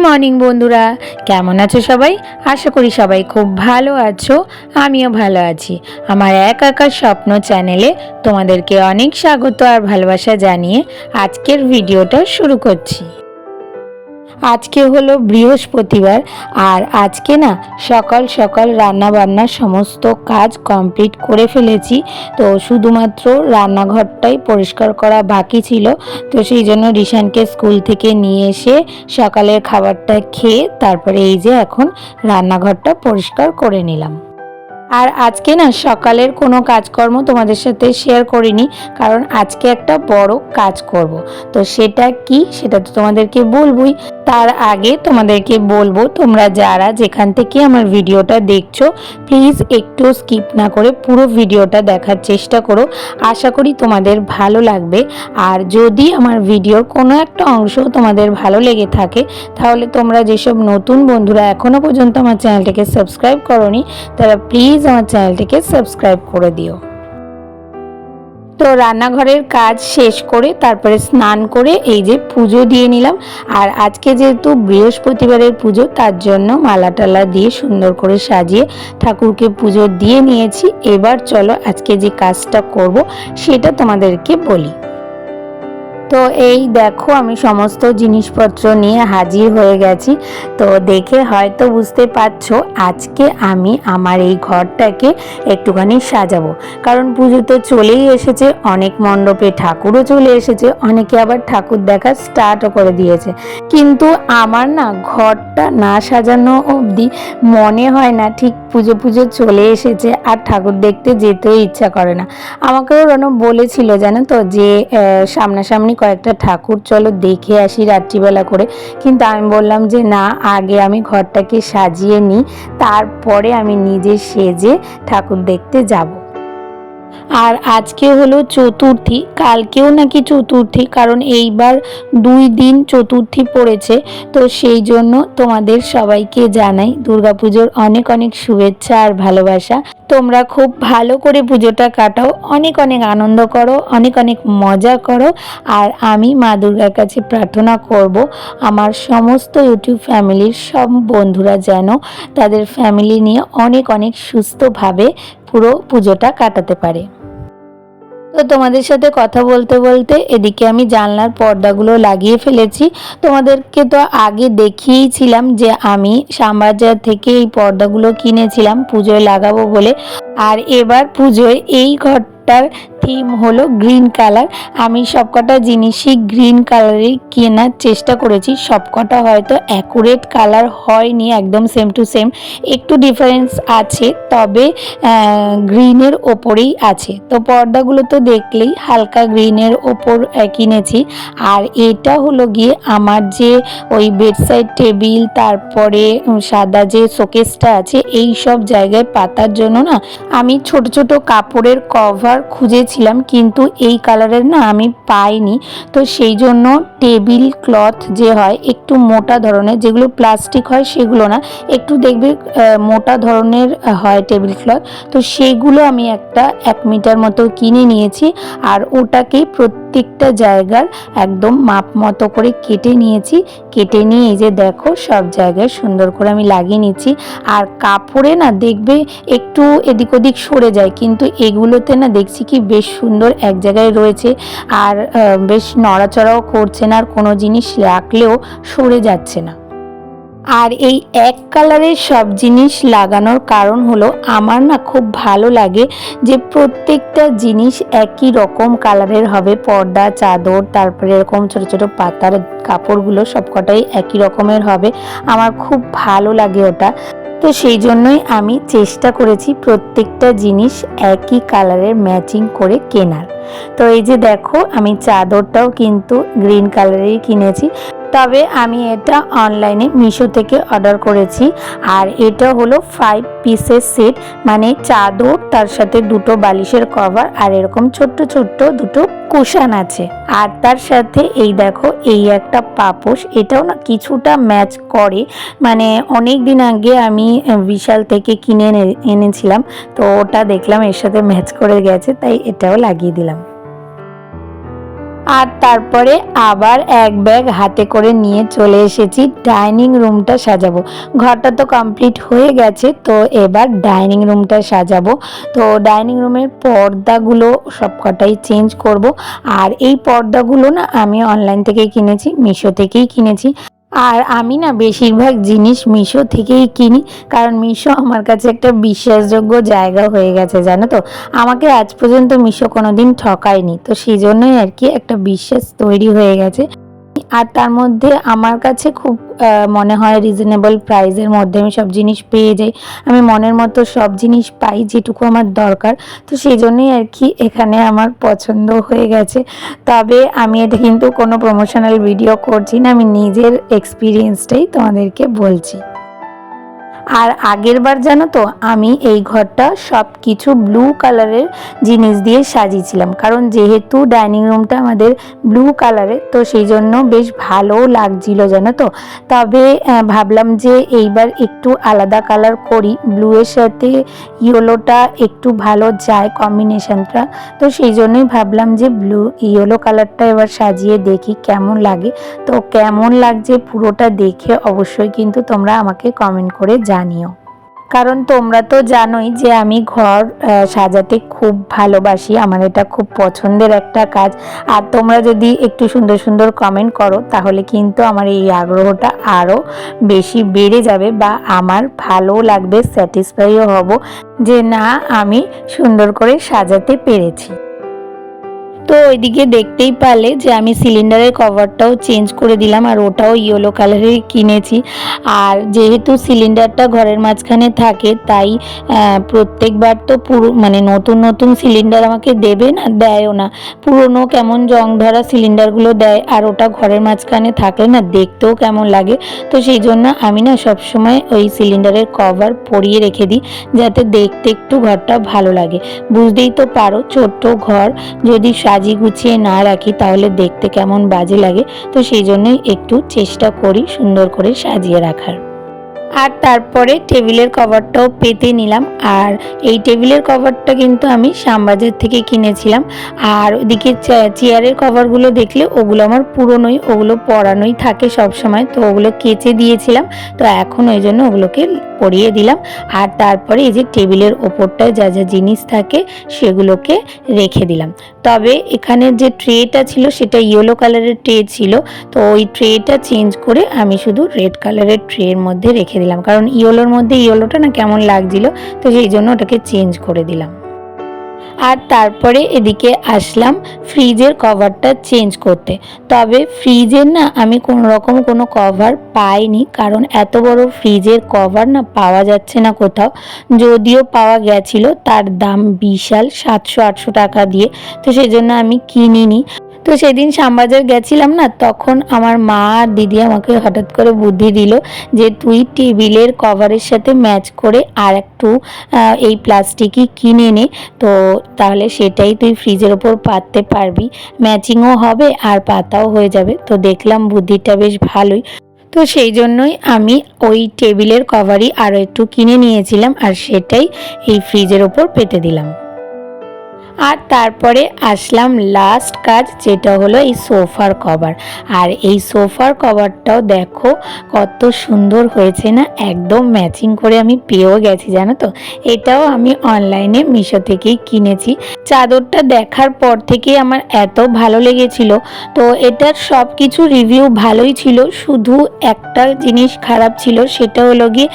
Morning বন্ধুরা, কেমন আছো সবাই? আশা করি সবাই খুব ভালো আছো। আমিও ভালো আছি। আমার এক আঁকার স্বপ্ন চ্যানেলে তোমাদেরকে অনেক স্বাগত আর ভালোবাসা জানিয়ে আজকের ভিডিওটা শুরু করছি। আজকে হলো বৃহস্পতিবার, আর আজকে না সকাল সকাল রান্না বান্নার সমস্ত কাজ কমপ্লিট করে ফেলেছি। তো শুধুমাত্র রান্নাঘরটাই পরিষ্কার করা বাকি ছিল। তো সেই জন্য রিশানকে স্কুল থেকে নিয়ে এসে সকালের খাবারটা খেয়ে তারপরে এই যে এখন রান্নাঘরটা পরিষ্কার করে নিলাম। আর আজকে না সকালের কোনো কাজকর্ম তোমাদের সাথে শেয়ার করিনি, কারণ আজকে একটা বড় কাজ করব। তো সেটা কি, সেটা তো তোমাদেরকে বলবোই। তার আগে তোমাদেরকে বলবো, তোমরা যারা যেখান থেকে আমার ভিডিওটা দেখছো প্লিজ একটু স্কিপ না করে পুরো ভিডিওটা দেখার চেষ্টা করো। আশা করি তোমাদের ভালো লাগবে। আর যদি আমার ভিডিওর কোনো একটা অংশ তোমাদের ভালো লেগে থাকে, তাহলে তোমরা যেসব নতুন বন্ধুরা এখনও পর্যন্ত আমার চ্যানেলটাকে সাবস্ক্রাইব করোনি, তারা প্লিজ আমার চ্যানেলটিকে সাবস্ক্রাইব করে দিও। তো রান্নাঘরের কাজ শেষ করে তারপরে স্নান করে এই যে পুজো দিয়ে নিলাম। আর আজকে যেহেতু বৃহস্পতিবারের পুজো, তার জন্য মালা টালা দিয়ে সুন্দর করে সাজিয়ে ঠাকুরকে পুজো দিয়ে নিয়েছি। এবার চলো আজকে যে কাজটা করব সেটা তোমাদেরকে বলি। তো এই দেখো, আমি সমস্ত জিনিসপত্র নিয়ে হাজির হয়ে গেছি। তো দেখে হয়তো বুঝতে পারছো আজকে আমি আমার এই ঘরটাকে একটুখানি সাজাবো, কারণ পুজো তো চলেই এসেছে, অনেক মণ্ডপে ঠাকুরও চলে এসেছে, অনেকে আবার ঠাকুর দেখা স্টার্টও করে দিয়েছে। কিন্তু আমার না ঘরটা না সাজানো অবধি মনে হয় না ঠিক পুজো পুজো চলে এসেছে, আর ঠাকুর দেখতে যেতেও ইচ্ছা করে না। আমাকেও রনব বলেছিল জানো তো, যে সামনাসামনি কয়েকটা ঠাকুর চলো দেখে আসি রাত্রিবেলা করে, কিন্তু আমি বললাম যে না, আগে আমি ঘরটাকে সাজিয়ে নিই, তারপরে আমি নিজে সেজে ঠাকুর দেখতে যাব। আর আজকে হলো চতুর্থী, কালকেও নাকি চতুর্থী, কারণ এইবার 2 দিন চতুর্থী পড়েছে। তো সেই জন্য তোমাদের সবাইকে জানাই দুর্গাপুজোর অনেক অনেক শুভেচ্ছা আর ভালোবাসা। তোমরা খুব ভালো করে পুজোটা কাটাও, অনেক অনেক আনন্দ করো, অনেক অনেক মজা করো। আর আমি মা দুর্গার কাছে প্রার্থনা করব আমার সমস্ত ইউটিউব ফ্যামিলির সব বন্ধুরা যেন তাদের ফ্যামিলি নিয়ে অনেক অনেক সুস্থভাবে পুরো পুজোটা কাটাতে পারে। তো তোমাদের সাথে কথা বলতে বলতে এদিকে আমি জানলার পর্দাগুলো লাগিয়ে ফেলেছি। তোমাদেরকে তো আগে দেখিয়েছিলাম যে আমি শ্যামবাজার থেকে এই পর্দাগুলো কিনেছিলাম পুজোয় লাগাবো বলে। আর এবার পুজোয় এই ঘরটার থিম হলো গ্রিন কালার। আমি সবকটা জিনিসই গ্রিন কালারের কেনার চেষ্টা করেছি। সবকটা হয়তো অ্যাকুরেট কালার হয়নি, একদম সেম টু সেম, একটু ডিফারেন্স আছে, তবে গ্রিনের ওপরেই আছে। তো পর্দাগুলো তো দেখলেই হালকা গ্রিনের ওপর কিনেছি। আর এটা হলো গিয়ে আমার যে ওই বেডসাইড টেবিল, তারপরে সাদা যে শোকেসটা আছে, এই সব জায়গায় পাতার জন্য না আমি ছোট ছোট কাপড়ের কভার খুঁজেছিলাম, কিন্তু এই কালারের না আমি পাইনি। তো সেই জন্য টেবিল ক্লথ যে হয় একটু মোটা ধরনের, যেগুলো প্লাস্টিক হয় সেগুলো না, একটু দেখবে মোটা ধরনের হয় টেবিল ক্লথ। তো সেগুলো আমি একটা 1 মিটার মতো কিনে নিয়েছি। আর ওটাকে প্রত্যেকটা জায়গার একদম মাপ মতো করে কেটে নিয়েছি। কেটে নিয়ে এই যে দেখো সব জায়গায় সুন্দর করে আমি লাগিয়ে নিচ্ছি। আর কাপড়ে না দেখবে একটু এদিক ওদিক সরে যায়, কিন্তু এগুলোতে না দেখছি কি বেশ সুন্দর এক জায়গায় রয়েছে, আর বেশ নড়াচড়াও করছে না, আর কোনো জিনিস রাখলেও সরে যাচ্ছে না। আর এই এক কালারের সব জিনিস লাগানোর কারণ হলো আমার না খুব ভালো লাগে যে প্রত্যেকটা জিনিস একই রকম কালারের হবে। পর্দা, চাদর, তারপরে এরকম ছোট ছোট পাতার কাপড়গুলো সবকটাই একই রকমের হবে, আমার খুব ভালো লাগে ওটা। তো সেই জন্যই আমি চেষ্টা করেছি প্রত্যেকটা জিনিস একই কালারের ম্যাচিং করে কেনার। তো এই যে দেখো, আমি চাদরটাও কিন্তু গ্রিন কালারেরই কিনেছি, তবে আমি এটা অনলাইনে মিশো থেকে অর্ডার করেছি। আর এটা হলো 5 পিসের সেট, মানে চাদর, তার সাথে 2টো বালিশের কভার, আর এরকম ছোট্ট ছোট্ট 2টো কুশন আছে। আর তার সাথে এই দেখো এই একটা পাপোশ, এটাও না কিছুটা ম্যাচ করে, মানে অনেক দিন আগে আমি বিশাল থেকে কিনে এনেছিলাম, তো ওটা দেখলাম এর সাথে ম্যাচ করে গেছে, তাই এটাও লাগিয়ে দিলাম। আর তারপরে আবার এক ব্যাগ হাতে করে নিয়ে চলে এসেছি ডাইনিং রুমটা সাজাবো। ঘরটা তো কমপ্লিট হয়ে গেছে, তো এবার ডাইনিং রুমটা সাজাবো। তো ডাইনিং রুমের পর্দাগুলো সবকটাই চেঞ্জ করব। আর এই পর্দাগুলো না আমি অনলাইন থেকেই কিনেছি, মিশো থেকেই কিনেছি। আর আমি না বেশিরভাগ জিনিস মিশো থেকেই কিনি, কারণ মিশো আমার কাছে একটা বিশ্বাসযোগ্য জায়গা হয়ে গেছে, জানো তো। আমাকে আজ পর্যন্ত মিশো কোনোদিন ঠকায়নি, তো সেই জন্যই আর কি একটা বিশ্বাস তৈরি হয়ে গেছে। আর তার মধ্যে আমার কাছে খুব মনে হয় রিজনেবল প্রাইসের মধ্যে আমি সব জিনিস পেয়ে যাই। আমি মনের মতো সব জিনিস পাই যেটুকু আমার দরকার, তো সেই জন্যই আর কি এখানে আমার পছন্দ হয়ে গেছে। তবে আমি এটা কিন্তু কোনো প্রমোশনাল ভিডিও করছি না, আমি নিজের এক্সপিরিয়েন্সটাই তোমাদেরকে বলছি। আর আগের বার জানো তো আমি এই ঘরটা সব কিছু ব্লু কালারের জিনিস দিয়ে সাজিয়েছিলাম, কারণ যেহেতু ডাইনিং রুমটা আমাদের ব্লু কালারের, তো সেই জন্য বেশ ভালোও লাগছিল জানো তো। তবে ভাবলাম যে এইবার একটু আলাদা কালার করি, ব্লু এর সাথে ইয়েলোটা একটু ভালো যায় কম্বিনেশনটা, তো সেই জন্যই ভাবলাম যে ব্লু ইয়েলো কালারটা এবার সাজিয়ে দেখি কেমন লাগে। তো কেমন লাগছে পুরোটা দেখে অবশ্যই কিন্তু তোমরা আমাকে কমেন্ট করে জানিও, কারণ তোমরা তো জানোই যে আমি ঘর সাজাতে খুব ভালোবাসি, আমার এটা খুব পছন্দের একটা কাজ। আর তোমরা যদি একটু সুন্দর সুন্দর কমেন্ট করো তাহলে কিন্তু আমার এই আগ্রহটা আরও বেশি বেড়ে যাবে, বা আমার ভালো লাগবে, স্যাটিসফাইও হব যে না আমি সুন্দর করে সাজাতে পেরেছি। তো ওইদিকে দেখতেই পারলে যে আমি সিলিন্ডারের কভারটাও চেঞ্জ করে দিলাম, আর ওটাও ইয়েলো কালারের কিনেছি। আর যেহেতু সিলিন্ডারটা ঘরের মাঝখানে থাকে, তাই প্রত্যেকবার তো মানে নতুন নতুন সিলিন্ডার আমাকে দেবে না, দেয়ও না, পুরনো কেমন জং ধরা সিলিন্ডারগুলো দেয়। আর ওটা ঘরের মাঝখানে থাকলে না দেখতেও কেমন লাগে, তো সেই জন্য আমি না সবসময় ওই সিলিন্ডারের কভার পরিয়ে রেখে দিই, যাতে দেখতে একটু ঘরটা ভালো লাগে। বুঝতেই তো পারো ছোট্ট ঘর যদি সাজিয়ে গুছিয়ে না রাখি তাহলে দেখতে কেমন বাজে লাগে, তো সেই জন্যই একটু চেষ্টা করি সুন্দর করে সাজিয়ে রাখার। আর তারপরে টেবিলের কভারটাও পেতে নিলাম। আর এই টেবিলের কভারটা কিন্তু আমি শ্যামবাজার থেকে কিনেছিলাম। আর ওদিকে চেয়ারের কভারগুলো দেখলে ওগুলো আমার পুরনোই, ওগুলো পরানোই থাকে সব সময়, তো ওগুলো কেচে দিয়েছিলাম, তো এখন ওই জন্য ওগুলোকে পরিয়ে দিলাম। আর তারপরে এই যে টেবিলের ওপরটায় যা যা জিনিস থাকে সেগুলোকে রেখে দিলাম। তবে এখানের যে ট্রেটা ছিল সেটা ইয়েলো কালারের ট্রে ছিল, তো ওই ট্রেটা চেঞ্জ করে আমি শুধু রেড কালারের ট্রের মধ্যে রেখে দিলাম, কারণ ইয়েলোর মধ্যে ইয়েলোটা না কেমন লাগছিল, তো সেই জন্য ওটাকে চেঞ্জ করে দিলাম। আর তারপরে এদিকে আসলাম ফ্রিজের কভারটা চেঞ্জ করতে। তবে ফ্রিজের না আমি কোনো রকম কোনো কভার পাইনি, কারণ এত বড় ফ্রিজের কভার না পাওয়া যাচ্ছে না কোথাও। যদিও পাওয়া গেছিল তার দাম বিশাল, 700-800 টাকা দিয়ে, তো সেই জন্য আমি কিনিনি। তো সেদিন শ্যামবাজার গেছিলাম না, তখন আমার মা আর দিদি আমাকে হঠাৎ করে বুদ্ধি দিল যে তুই টেবিলের কভারের সাথে ম্যাচ করে আর একটু এই প্লাস্টিকই কিনে নে, তো তাহলে সেটাই তুই ফ্রিজের ওপর পাততে পারবি, ম্যাচিংও হবে আর পাতাও হয়ে যাবে। তো দেখলাম বুদ্ধিটা বেশ ভালোই, তো সেই জন্যই আমি ওই টেবিলের কভারই আরও একটু কিনে নিয়েছিলাম, আর সেটাই এই ফ্রিজের ওপর পেতে দিলাম। আর তারপরে আসলাম লাস্ট কাজ, যেটা হলো এই সোফার কভার। আর এই সোফার কভারটাও দেখো কত সুন্দর হয়েছে না, একদম ম্যাচিং করে আমি পেয়েও গেছি জানো তো। এটাও আমি অনলাইনে মিশো থেকেই কিনেছি। চাদরটা দেখার পর থেকে আমার এত ভালো লেগেছিল, তো এটার সব কিছু রিভিউ ভালোই ছিল, শুধু একটা জিনিস খারাপ ছিল, সেটা হলো গিয়ে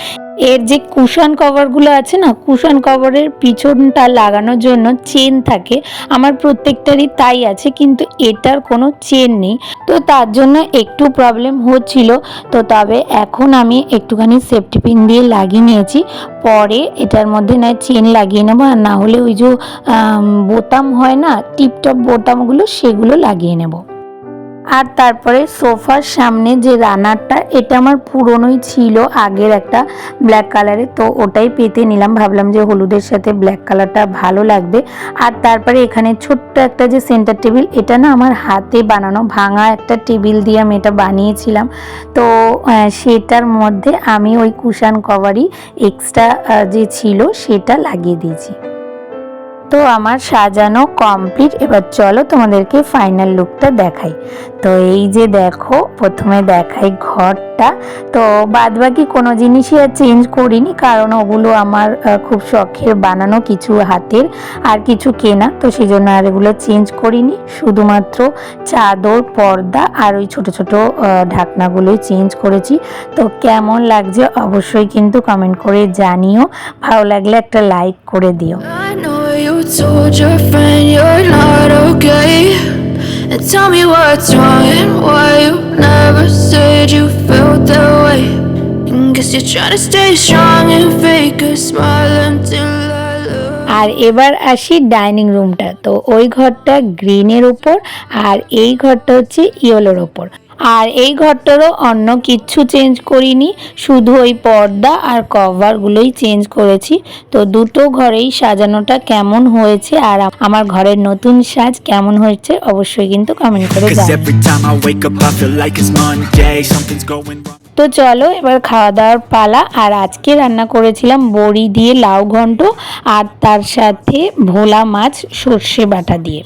এর যে কুশন কভারগুলো আছে না, কুশন কভারের পিছনটা লাগানোর জন্য চেন থাকে, আমার প্রত্যেকটারই তাই আছে, কিন্তু এটার কোনো চেন নেই, তো তার জন্য একটু প্রবলেম হচ্ছিল। তো তবে এখন আমি একটুখানি সেফটি পিন দিয়ে লাগিয়ে নিয়েছি, পরে এটার মধ্যে নয় চেন লাগিয়ে নেবো, আর না হলে ওই যে বোতাম হয় না, টিপটপ বোতামগুলো, সেগুলো লাগিয়ে নেব। আর তারপরে সোফার সামনে যে রানারটা, এটা আমার পুরনোই ছিল আগের একটা ব্ল্যাক কালারের, তো ওটাই পেতে নিলাম, ভাবলাম যে হলুদের সাথে ব্ল্যাক কালারটা ভালো লাগবে। আর তারপরে এখানে ছোট্ট একটা যে সেন্টার টেবিল, এটা না আমার হাতে বানানো ভাঙা একটা টেবিল দিয়ে আমি এটা বানিয়েছিলাম, তো সেটার মধ্যে আমি ওই কুশন কভারই এক্সট্রা যে ছিল সেটা লাগিয়ে দিয়েছি। তো আমার সাজানো কমপ্লিট। এবার চলো তোমাদেরকে ফাইনাল লুকটা দেখাই। তো এই যে দেখো, প্রথমে দেখাই ঘরটা। তো বাদবাকি কোনো জিনিসই আর চেঞ্জ করিনি, কারণ ওগুলো আমার খুব শখের বানানো কিছু হাতের, আর কিছু কেনা, তো সেই জন্য আর এগুলো চেঞ্জ করিনি। শুধুমাত্র চাদর, পর্দা আর ওই ছোট ছোট ঢাকনাগুলোই চেঞ্জ করেছি। তো কেমন লাগছে অবশ্যই কিন্তু কমেন্ট করে জানিও, ভালো লাগলে একটা লাইক করে দিও। You told your friend you're not okay, and tell me what's wrong and why you never said you felt that way. And guess you're trying to stay strong and fake a smile until I look. আর এবার আসি dining রুমটা। তো ওই ঘরটা গ্রিনের উপর, আর এই ঘরটা হচ্ছে ইয়েলোর উপর। আর এই ঘরটারও অন্য কিচ্ছু চেঞ্জ করিনি, শুধু ওই পর্দা আর কভারগুলোই চেঞ্জ করেছি। তো দুটো ঘরেই সাজানোটা কেমন হয়েছে আর আমার ঘরের নতুন সাজ কেমন হয়েছে অবশ্যই কিন্তু কমেন্ট করে জানাবেন। তো চলো এবার খাওয়া দাওয়ার পালা। আর আজকে রান্না করেছিলাম বড়ি দিয়ে লাউ ঘন্ট, আর তার সাথে ভোলা মাছ সর্ষে বাটা দিয়ে।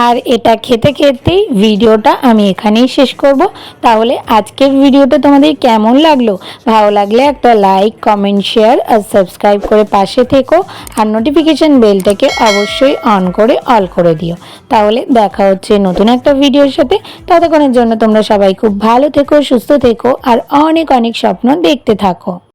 আর এটা খেতে খেতেই ভিডিওটা আমি এখানেই শেষ করব। তাহলে আজকের ভিডিওটা তোমাদের কেমন লাগলো? ভালো লাগলে একটা লাইক, কমেন্ট, শেয়ার আর সাবস্ক্রাইব করে পাশে থেকো, আর নোটিফিকেশান বেলটাকে অবশ্যই অন করে অল করে দিও। তাহলে দেখা হচ্ছে নতুন একটা ভিডিওর সাথে। ততক্ষণের জন্য তোমরা সবাই খুব ভালো থেকো, সুস্থ থেকো আর অনেক অনেক স্বপ্ন দেখতে থাকো।